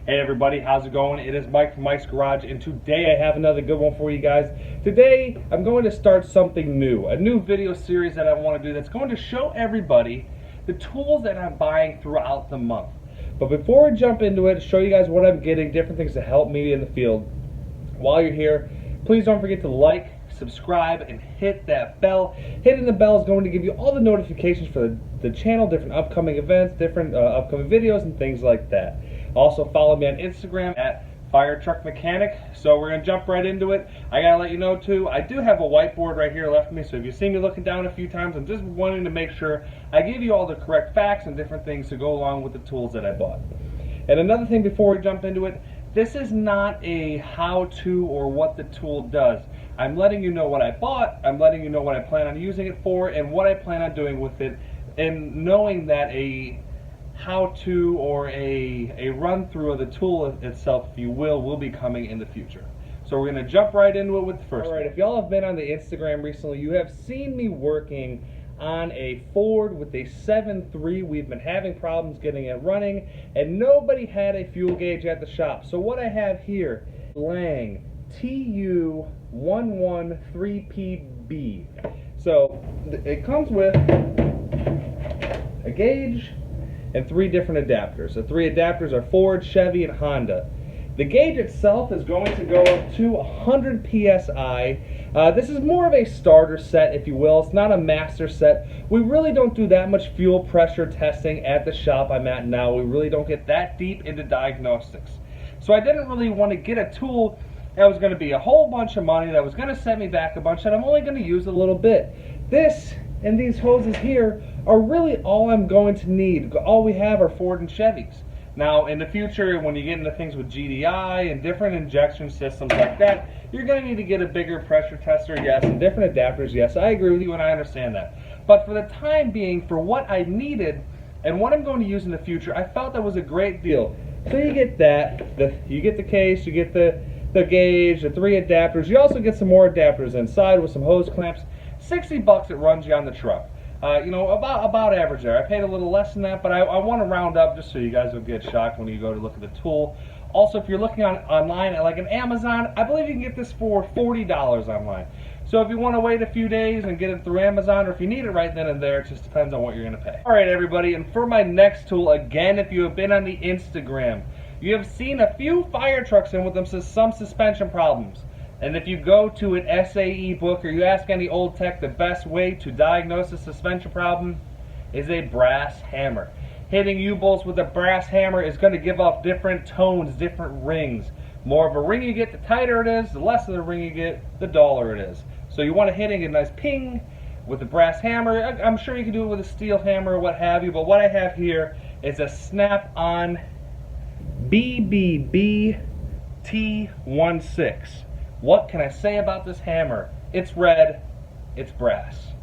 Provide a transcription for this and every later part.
Hey everybody, how's it going? It is Mike from Mike's Garage, and today I have another good one for you guys. Today I'm going to start something new, a new video series that I want to do that's going to show everybody the tools that I'm buying throughout the month. But before we jump into it, show you guys what I'm getting, different things to help me in the field. While you're here, please don't forget to like, subscribe, and hit that bell. Hitting the bell is going to give you all the notifications for the channel, different upcoming events, different upcoming videos, and things like that. Also follow me on Instagram at Fire Truck Mechanic. So we're going to jump right into it. I got to let you know too, I do have a whiteboard right here left of me, so if you see me looking down a few times, I'm just wanting to make sure I give you all the correct facts and different things to go along with the tools that I bought. And another thing before we jump into it, this is not a how-to or what the tool does. I'm letting you know what I bought, I'm letting you know what I plan on using it for, and what I plan on doing with it, and knowing that a how-to or a run-through of the tool itself, if you will be coming in the future. So we're going to jump right into it with the first one. Alright, if y'all have been on the Instagram recently, you have seen me working on a Ford with a 7.3. We've been having problems getting it running, and nobody had a fuel gauge at the shop. So what I have here, Lang TU113PB. So it comes with a gauge and 3 different adapters. The 3 adapters are Ford, Chevy, and Honda. The gauge itself is going to go up to 100 PSI. This is more of a starter set, if you will. It's not a master set. We really don't do that much fuel pressure testing at the shop I'm at now. We really don't get that deep into diagnostics. So I didn't really want to get a tool that was going to be a whole bunch of money, that was going to set me back a bunch, and I'm only going to use a little bit. This and these hoses here are really all I'm going to need. All we have are Ford and Chevys. Now, in the future, when you get into things with GDI and different injection systems like that, you're going to need to get a bigger pressure tester, yes, and different adapters, yes. I agree with you and I understand that. But for the time being, for what I needed and what I'm going to use in the future, I felt that was a great deal. So you get that, you get the case, you get the gauge, the 3 adapters. You also get some more adapters inside with some hose clamps. 60 bucks it runs you on the truck. You know, about average there. I paid a little less than that, but I want to round up just so you guys don't get shocked when you go to look at the tool. Also, if you're looking online at like an Amazon, I believe you can get this for $40 online. So if you want to wait a few days and get it through Amazon, or if you need it right then and there, it just depends on what you're going to pay. Alright everybody, and for my next tool, again, if you have been on the Instagram, you have seen a few fire trucks in with them some suspension problems. And if you go to an SAE book or you ask any old tech, the best way to diagnose a suspension problem is a brass hammer. Hitting U-bolts with a brass hammer is going to give off different tones, different rings. More of a ring you get, the tighter it is. The less of the ring you get, the duller it is. So you want to hitting a nice ping with a brass hammer. I'm sure you can do it with a steel hammer or what have you, but what I have here is a Snap-on BBB T16. What can I say about this hammer? It's red, it's brass.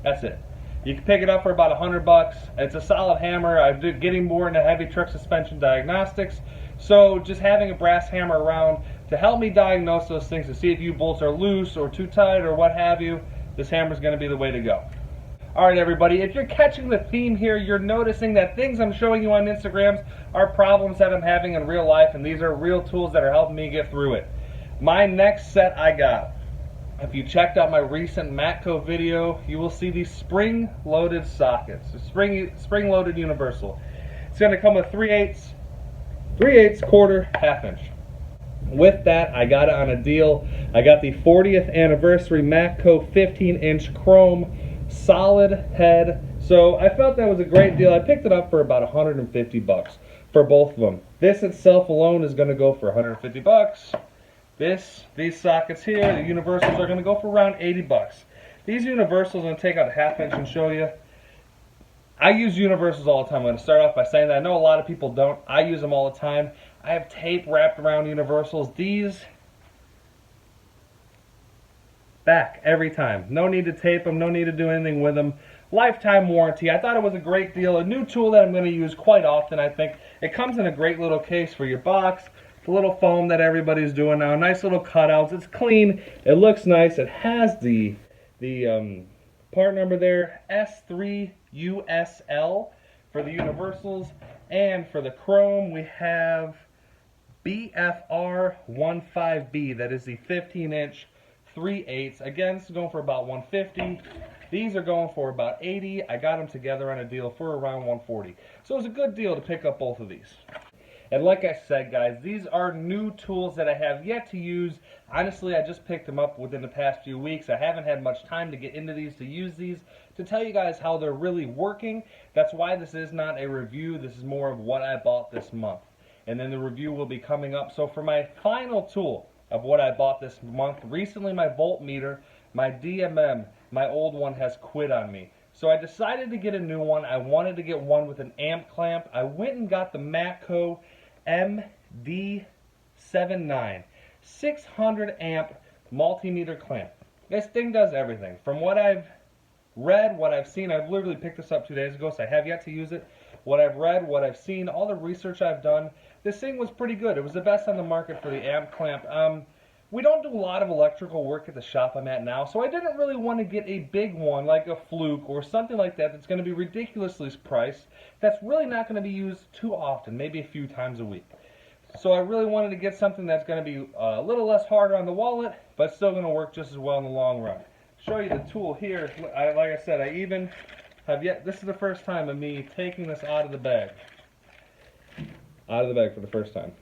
That's it. You can pick it up for about 100 bucks. It's a solid hammer. I'm getting more into heavy truck suspension diagnostics. So just having a brass hammer around to help me diagnose those things, to see if U-bolts are loose or too tight or what have you, this hammer is going to be the way to go. Alright everybody, if you're catching the theme here, you're noticing that things I'm showing you on Instagrams are problems that I'm having in real life, and these are real tools that are helping me get through it. My next set I got, if you checked out my recent Matco video, you will see these spring-loaded sockets, the spring-loaded universal. It's going to come with 3/8, quarter, half-inch. With that, I got it on a deal. I got the 40th anniversary Matco 15-inch chrome solid head. So I felt that was a great deal. I picked it up for about 150 bucks for both of them. This itself alone is going to go for 150 bucks. These sockets here, the universals, are going to go for around 80 bucks. These universals, I'm going to take out a half-inch and show you. I use universals all the time. I'm going to start off by saying that. I know a lot of people don't. I use them all the time. I have tape wrapped around universals. These back every time. No need to tape them. No need to do anything with them. Lifetime warranty. I thought it was a great deal. A new tool that I'm going to use quite often, I think. It comes in a great little case for your box. The little foam that everybody's doing now. Nice little cutouts. It's clean. It looks nice. It has the part number there, S3USL for the universals, and for the chrome we have BFR15B. That is the 15-inch 3/8. Again, this is going for about $150. These are going for about $80. I got them together on a deal for around $140. So it was a good deal to pick up both of these. And like I said, guys, these are new tools that I have yet to use. Honestly, I just picked them up within the past few weeks. I haven't had much time to get into these, to use these, to tell you guys how they're really working. That's why this is not a review. This is more of what I bought this month. And then the review will be coming up. So for my final tool of what I bought this month, recently my voltmeter, my DMM, my old one has quit on me. So I decided to get a new one. I wanted to get one with an amp clamp. I went and got the Matco MD79 600 amp multimeter clamp. This thing does everything. From what I've read, what I've seen, I've literally picked this up 2 days ago, so I have yet to use it. What I've read, what I've seen, all the research I've done, this thing was pretty good. It was the best on the market for the amp clamp. We don't do a lot of electrical work at the shop I'm at now, so I didn't really want to get a big one like a Fluke or something like that that's going to be ridiculously priced, that's really not going to be used too often, maybe a few times a week. So I really wanted to get something that's going to be a little less harder on the wallet, but still going to work just as well in the long run. Show you the tool here. Like I said, I even have this is the first time of me taking this out of the bag. Out of the bag for the first time.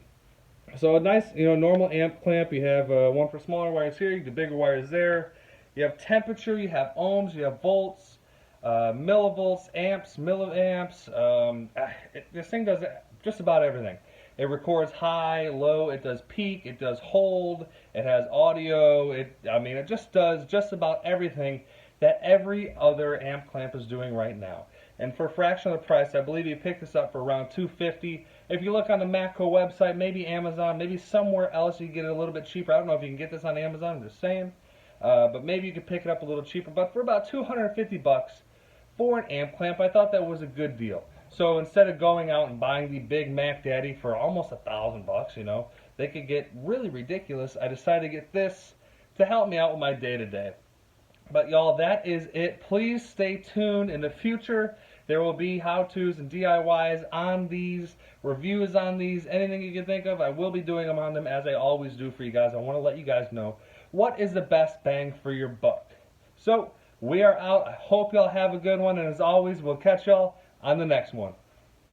So a nice, normal amp clamp. You have one for smaller wires here, the bigger wires there. You have temperature, you have ohms, you have volts, millivolts, amps, milliamps. This thing does just about everything. It records high, low, it does peak, it does hold, it has audio. It just does just about everything that every other amp clamp is doing right now. And for a fraction of the price, I believe you picked this up for around $250. If you look on the Matco website, maybe Amazon, maybe somewhere else you can get it a little bit cheaper. I don't know if you can get this on Amazon, I'm just saying. But maybe you could pick it up a little cheaper. But for about $250 for an amp clamp, I thought that was a good deal. So instead of going out and buying the big Mac Daddy for almost $1,000, they could get really ridiculous. I decided to get this to help me out with my day-to-day. But y'all, that is it. Please stay tuned. In the future, there will be how-tos and DIYs on these, reviews on these, anything you can think of. I will be doing them on them, as I always do for you guys. I want to let you guys know what is the best bang for your buck. So, we are out. I hope y'all have a good one, and as always, we'll catch y'all on the next one.